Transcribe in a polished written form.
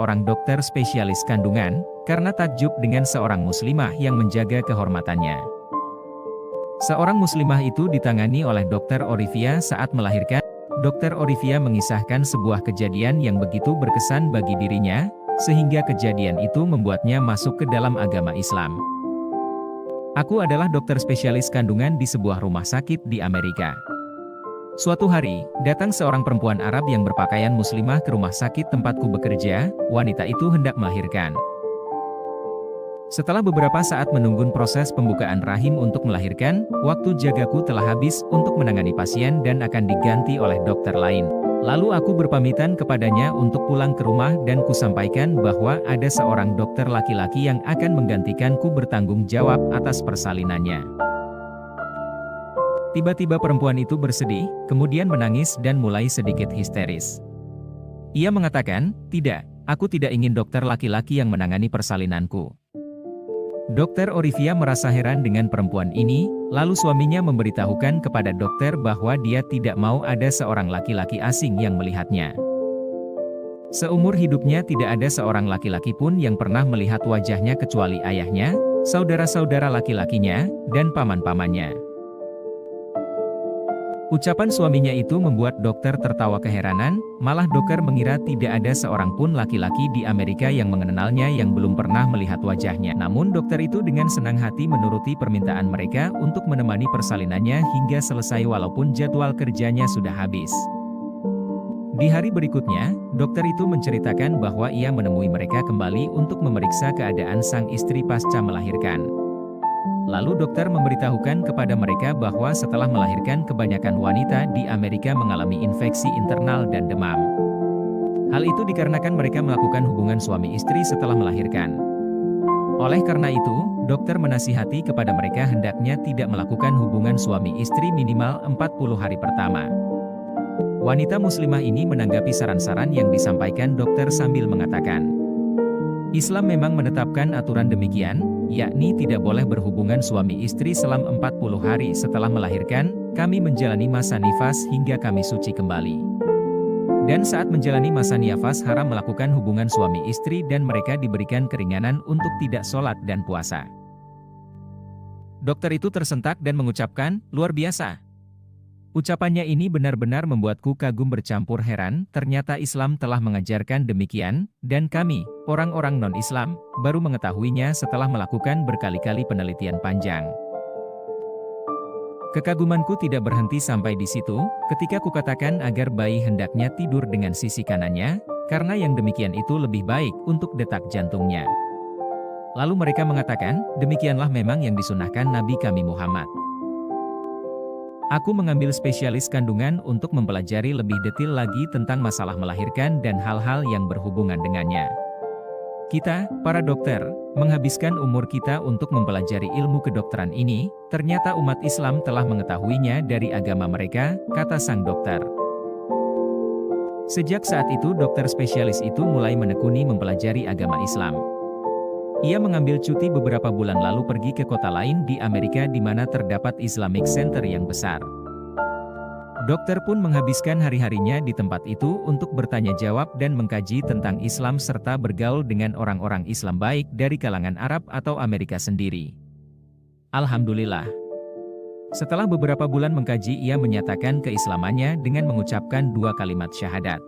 Orang dokter spesialis kandungan, karena takjub dengan seorang muslimah yang menjaga kehormatannya. Seorang muslimah itu ditangani oleh Dr. Olivia saat melahirkan. Dr. Olivia mengisahkan sebuah kejadian yang begitu berkesan bagi dirinya, sehingga kejadian itu membuatnya masuk ke dalam agama Islam. Aku adalah dokter spesialis kandungan di sebuah rumah sakit di Amerika. Suatu hari, datang seorang perempuan Arab yang berpakaian muslimah ke rumah sakit tempatku bekerja. Wanita itu hendak melahirkan. Setelah beberapa saat menunggu proses pembukaan rahim untuk melahirkan, waktu jagaku telah habis untuk menangani pasien dan akan diganti oleh dokter lain. Lalu aku berpamitan kepadanya untuk pulang ke rumah dan kusampaikan bahwa ada seorang dokter laki-laki yang akan menggantikanku bertanggung jawab atas persalinannya. Tiba-tiba perempuan itu bersedih, kemudian menangis dan mulai sedikit histeris. Ia mengatakan, "Tidak, aku tidak ingin dokter laki-laki yang menangani persalinanku." Dokter Olivia merasa heran dengan perempuan ini, lalu suaminya memberitahukan kepada dokter bahwa dia tidak mau ada seorang laki-laki asing yang melihatnya. Seumur hidupnya tidak ada seorang laki-laki pun yang pernah melihat wajahnya kecuali ayahnya, saudara-saudara laki-lakinya, dan paman-pamannya. Ucapan suaminya itu membuat dokter tertawa keheranan, malah dokter mengira tidak ada seorang pun laki-laki di Amerika yang mengenalnya yang belum pernah melihat wajahnya. Namun dokter itu dengan senang hati menuruti permintaan mereka untuk menemani persalinannya hingga selesai walaupun jadwal kerjanya sudah habis. Di hari berikutnya, dokter itu menceritakan bahwa ia menemui mereka kembali untuk memeriksa keadaan sang istri pasca melahirkan. Lalu dokter memberitahukan kepada mereka bahwa setelah melahirkan kebanyakan wanita di Amerika mengalami infeksi internal dan demam. Hal itu dikarenakan mereka melakukan hubungan suami istri setelah melahirkan. Oleh karena itu, dokter menasihati kepada mereka hendaknya tidak melakukan hubungan suami istri minimal 40 hari pertama. Wanita muslimah ini menanggapi saran-saran yang disampaikan dokter sambil mengatakan, "Islam memang menetapkan aturan demikian, yakni tidak boleh berhubungan suami istri selama 40 hari setelah melahirkan. Kami menjalani masa nifas hingga kami suci kembali. Dan saat menjalani masa nifas haram melakukan hubungan suami istri dan mereka diberikan keringanan untuk tidak sholat dan puasa." Dokter itu tersentak dan mengucapkan, "Luar biasa." Ucapannya ini benar-benar membuatku kagum bercampur heran, ternyata Islam telah mengajarkan demikian, dan kami, orang-orang non-Islam, baru mengetahuinya setelah melakukan berkali-kali penelitian panjang. Kekagumanku tidak berhenti sampai di situ, ketika kukatakan agar bayi hendaknya tidur dengan sisi kanannya, karena yang demikian itu lebih baik untuk detak jantungnya. Lalu mereka mengatakan, demikianlah memang yang disunahkan Nabi kami Muhammad. Aku mengambil spesialis kandungan untuk mempelajari lebih detail lagi tentang masalah melahirkan dan hal-hal yang berhubungan dengannya. Kita, para dokter, menghabiskan umur kita untuk mempelajari ilmu kedokteran ini, ternyata umat Islam telah mengetahuinya dari agama mereka, kata sang dokter. Sejak saat itu dokter spesialis itu mulai menekuni mempelajari agama Islam. Ia mengambil cuti beberapa bulan lalu pergi ke kota lain di Amerika di mana terdapat Islamic Center yang besar. Dokter pun menghabiskan hari-harinya di tempat itu untuk bertanya jawab dan mengkaji tentang Islam serta bergaul dengan orang-orang Islam baik dari kalangan Arab atau Amerika sendiri. Alhamdulillah. Setelah beberapa bulan mengkaji ia menyatakan keislamannya dengan mengucapkan 2 kalimat syahadat.